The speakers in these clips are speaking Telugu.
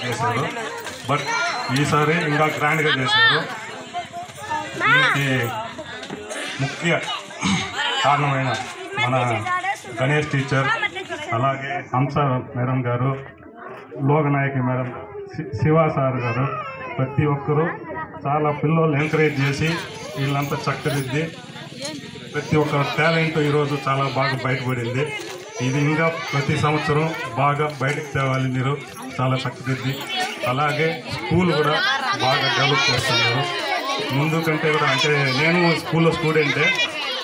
చేశారు. బట్ ఈసారి ఇంకా గ్రాండ్గా చేశారు. దీనికి ముఖ్య కారణమైన మన గణేష్ టీచర్, అలాగే హంస మేడం గారు, లోకనాయకి మేడం, శివ సార్ గారు, ప్రతి ఒక్కరూ చాలా పిల్లలు ఎంకరేజ్ చేసి వీళ్ళంతా చక్కదిద్ది ప్రతి ఒక్క టాలెంట్ ఈరోజు చాలా బాగా బయటపడింది. ఇది ఇంకా ప్రతి సంవత్సరం బాగా బయటకు తేవాలి మీరు, చాలా చక్కదిద్ది. అలాగే స్కూల్ కూడా బాగా డెవలప్ చేస్తున్నారు ముందు కంటే కూడా. అంటే నేను స్కూల్లో స్టూడెంటే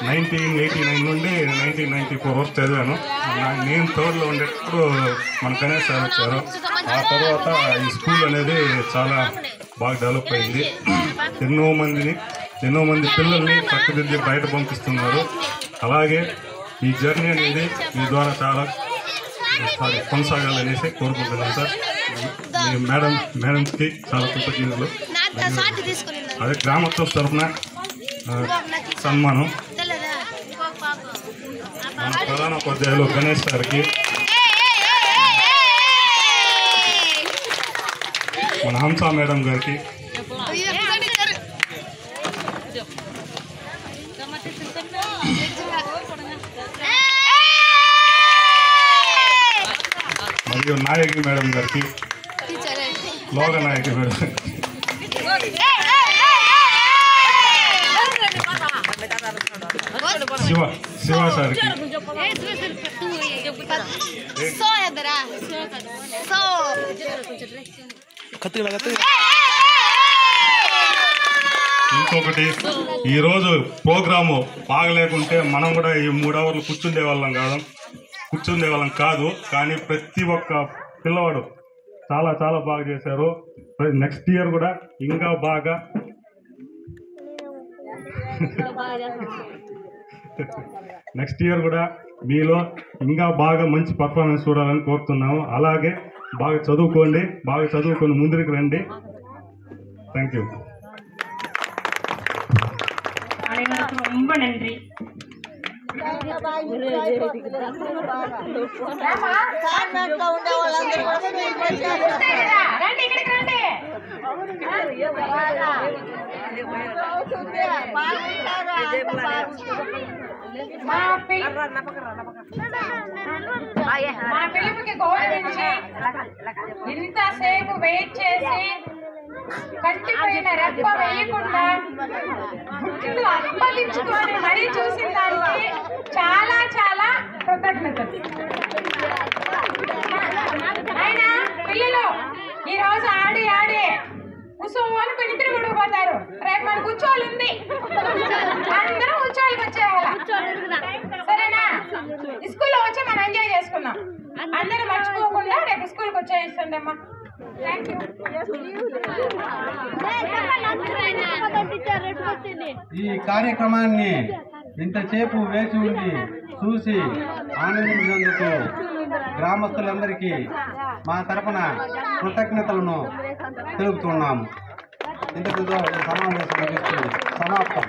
1989 నుండి 1994 వరకు చదివాను. నేను థర్డ్లో ఉండేటప్పుడు మన గణేష్ సార్ వచ్చారు. ఆ తర్వాత ఈ స్కూల్ అనేది చాలా బాగా డెవలప్ అయింది. ఎన్నో మంది పిల్లల్ని చక్కదిద్ది బయట పంపిస్తున్నారు. అలాగే ఈ జర్నీ అనేది మీ ద్వారా చాలా కొనసాగాలనేసి కోరుకుంటున్నాను సార్. మీ మేడంకి చాలా కృతజ్ఞతలు. అదే గ్రామోత్సవ తరఫున సన్మానం మన ప్రధాన ఉపాధ్యాయులు గణేష్ సార్కి, మన హంస మేడం గారికి, మరియు నాయకి మేడం గారికి, లోకనాయకి మేడం, శివ సార్కి, ఇంకొకటి, ఈరోజు ప్రోగ్రాము బాగలేకుంటే మనం కూడా ఈ 3 అవర్లు కూర్చుండే వాళ్ళం కాదు. కానీ ప్రతి ఒక్క పిల్లవాడు చాలా చాలా బాగా చేశారు. నెక్స్ట్ ఇయర్ కూడా ఇంకా బాగా మీలో ఇంకా బాగా మంచి పర్ఫార్మెన్స్ చూడాలని కోరుతున్నాము. అలాగే బాగా చదువుకొని ముందుకు రండి. Thank you. ரொம்ப நன்றி. మా పిలుపుకి గౌరవించి ఇంతసేపు వెయిట్ చేసి కంటిపోయిన రెప్ప వేయకుండా గుడ్లు అప్పగించుకొని మరీ చూసిన దానికి చాలా చాలా కృతజ్ఞతలు. ఆయన పిల్లలు ఈరోజు ఆడి కూర్చోని నిద్ర పడిపోతారు. రేపు మనకు ఉత్సవాలు ఉంది, అందరం ఉత్సవాలకు వచ్చేయాల. సరేనా? స్కూల్లో వచ్చి మనం ఎంజాయ్ చేసుకున్నాం. అందరూ మర్చిపోకుండా రేపు స్కూల్కి వచ్చేయండి అమ్మా. ఈ కార్యక్రమాన్ని ఇంతసేపు వేచి ఉండి చూసి ఆనందించినందుకు గ్రామస్తులందరికీ మా తరపున కృతజ్ఞతలను తెలుపుతున్నాము. ఇంతటితో సమావేశం ముగిస్తుంది. సమాప్తం.